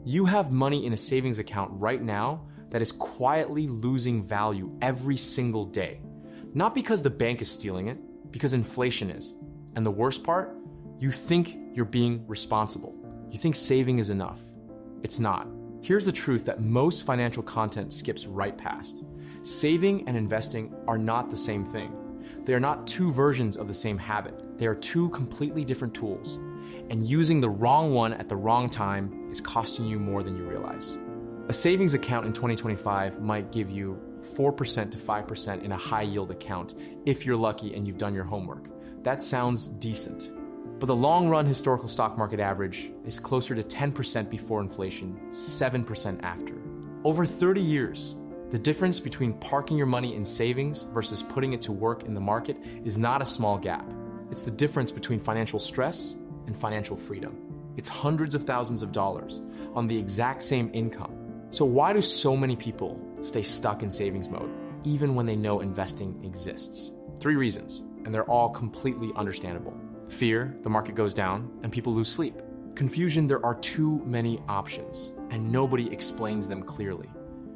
You have money in a savings account right now that is quietly losing value every single day. Not because the bank is stealing it, because inflation is. And the worst part, you think you're being responsible. You think saving is enough. It's not. Here's the truth that most financial content skips right past. Saving and investing are not the same thing. They are not two versions of the same habit. They are two completely different tools. And using the wrong one at the wrong time is costing you more than you realize. A savings account in 2025 might give you 4% to 5% in a high yield account if you're lucky and you've done your homework. That sounds decent. But the long run historical stock market average is closer to 10% before inflation, 7% after. Over 30 years, the difference between parking your money in savings versus putting it to work in the market is not a small gap. It's the difference between financial stress and financial freedom. It's hundreds of thousands of dollars on the exact same income. So why do so many people stay stuck in savings mode, even when they know investing exists? 3 reasons, and they're all completely understandable. Fear, the market goes down, and people lose sleep. Confusion, there are too many options, and nobody explains them clearly.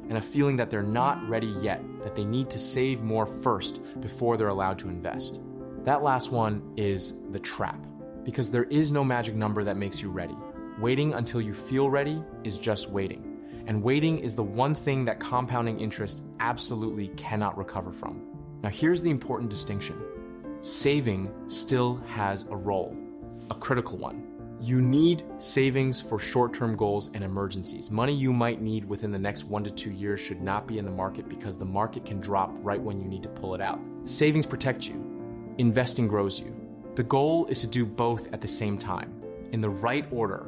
And a feeling that they're not ready yet, that they need to save more first before they're allowed to invest. That last one is the trap, because there is no magic number that makes you ready. Waiting until you feel ready is just waiting. And waiting is the one thing that compounding interest absolutely cannot recover from. Now here's the important distinction. Saving still has a role, a critical one. You need savings for short-term goals and emergencies. Money you might need within the next 1 to 2 years should not be in the market because the market can drop right when you need to pull it out. Savings protect you. Investing grows you. The goal is to do both at the same time, in the right order,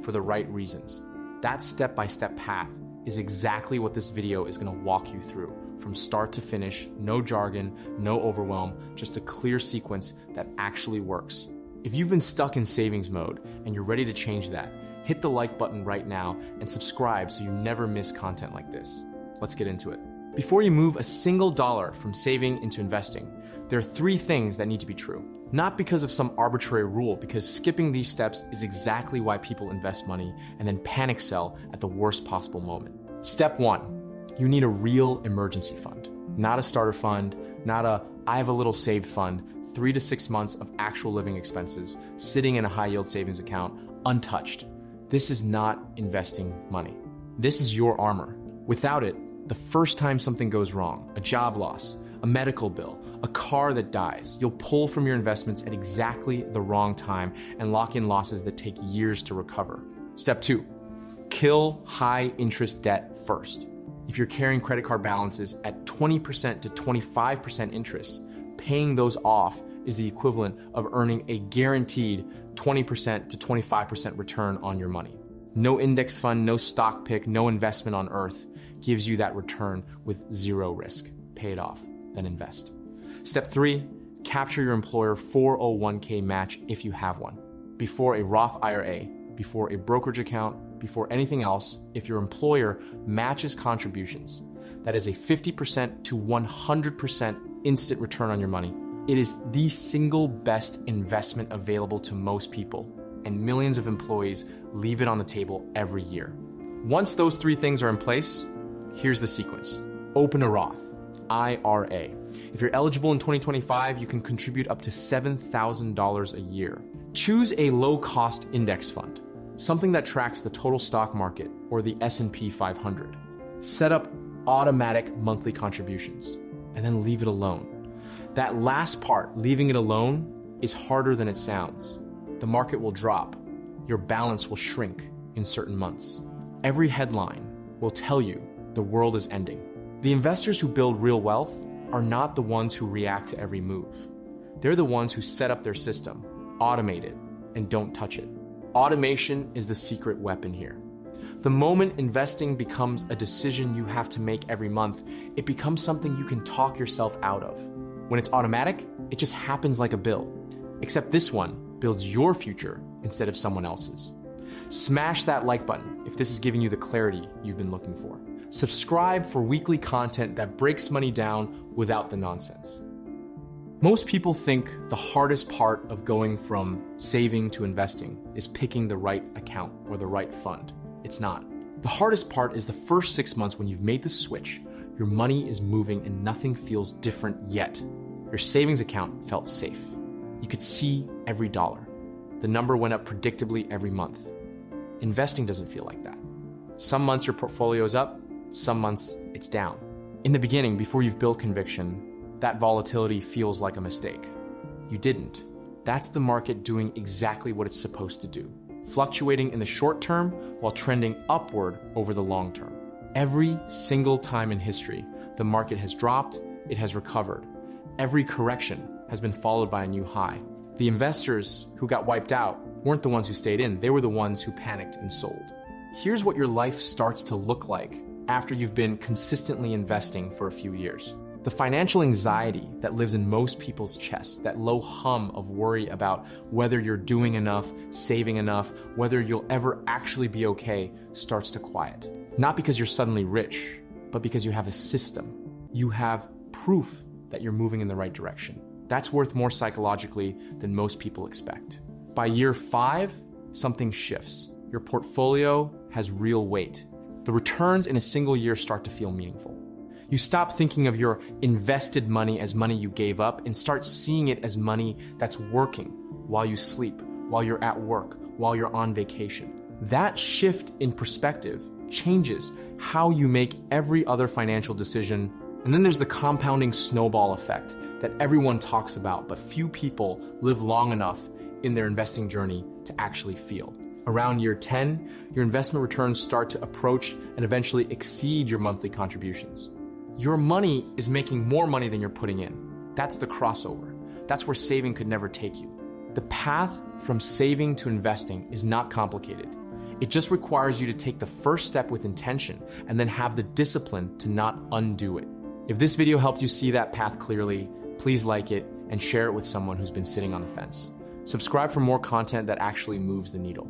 for the right reasons. That step-by-step path is exactly what this video is going to walk you through. From start to finish, no jargon, no overwhelm, just a clear sequence that actually works. If you've been stuck in savings mode and you're ready to change that, hit the like button right now and subscribe so you never miss content like this. Let's get into it. Before you move a single dollar from saving into investing, there are 3 things that need to be true. Not because of some arbitrary rule, because skipping these steps is exactly why people invest money and then panic sell at the worst possible moment. Step 1, you need a real emergency fund. Not a starter fund, not a I have a little saved fund, 3 to 6 months of actual living expenses, sitting in a high yield savings account, untouched. This is not investing money. This is your armor. Without it, the first time something goes wrong, a job loss, a medical bill, a car that dies, you'll pull from your investments at exactly the wrong time and lock in losses that take years to recover. Step 2, kill high interest debt first. If you're carrying credit card balances at 20% to 25% interest, paying those off is the equivalent of earning a guaranteed 20% to 25% return on your money. No index fund, no stock pick, no investment on earth gives you that return with 0 risk. Pay it off, then invest. Step 3, capture your employer 401k match if you have one. Before a Roth IRA, before a brokerage account, before anything else, if your employer matches contributions, that is a 50% to 100% instant return on your money. It is the single best investment available to most people, and millions of employees leave it on the table every year. Once those 3 things are in place, here's the sequence. Open a Roth IRA. If you're eligible in 2025, you can contribute up to $7,000 a year. Choose a low-cost index fund, something that tracks the total stock market or the S&P 500. Set up automatic monthly contributions and then leave it alone. That last part, leaving it alone, is harder than it sounds. The market will drop. Your balance will shrink in certain months. Every headline will tell you the world is ending. The investors who build real wealth are not the ones who react to every move. They're the ones who set up their system, automate it, and don't touch it. Automation is the secret weapon here. The moment investing becomes a decision you have to make every month, it becomes something you can talk yourself out of. When it's automatic, it just happens like a bill. Except this one builds your future instead of someone else's. Smash that like button if this is giving you the clarity you've been looking for. Subscribe for weekly content that breaks money down without the nonsense. Most people think the hardest part of going from saving to investing is picking the right account or the right fund. It's not. The hardest part is the first 6 months when you've made the switch, your money is moving and nothing feels different yet. Your savings account felt safe. You could see every dollar. The number went up predictably every month. Investing doesn't feel like that. Some months your portfolio is up, some months it's down. In the beginning, before you've built conviction, that volatility feels like a mistake. You didn't. That's the market doing exactly what it's supposed to do, fluctuating in the short term while trending upward over the long term. Every single time in history, the market has dropped, it has recovered. Every correction has been followed by a new high. The investors who got wiped out weren't the ones who stayed in, they were the ones who panicked and sold. Here's what your life starts to look like after you've been consistently investing for a few years. The financial anxiety that lives in most people's chests, that low hum of worry about whether you're doing enough, saving enough, whether you'll ever actually be okay, starts to quiet. Not because you're suddenly rich, but because you have a system. You have proof that you're moving in the right direction. That's worth more psychologically than most people expect. By year 5, something shifts. Your portfolio has real weight. The returns in a single year start to feel meaningful. You stop thinking of your invested money as money you gave up and start seeing it as money that's working while you sleep, while you're at work, while you're on vacation. That shift in perspective changes how you make every other financial decision. And then there's the compounding snowball effect that everyone talks about, but few people live long enough in their investing journey to actually feel. Around year 10, your investment returns start to approach and eventually exceed your monthly contributions. Your money is making more money than you're putting in. That's the crossover. That's where saving could never take you. The path from saving to investing is not complicated. It just requires you to take the first step with intention and then have the discipline to not undo it. If this video helped you see that path clearly, please like it and share it with someone who's been sitting on the fence. Subscribe for more content that actually moves the needle.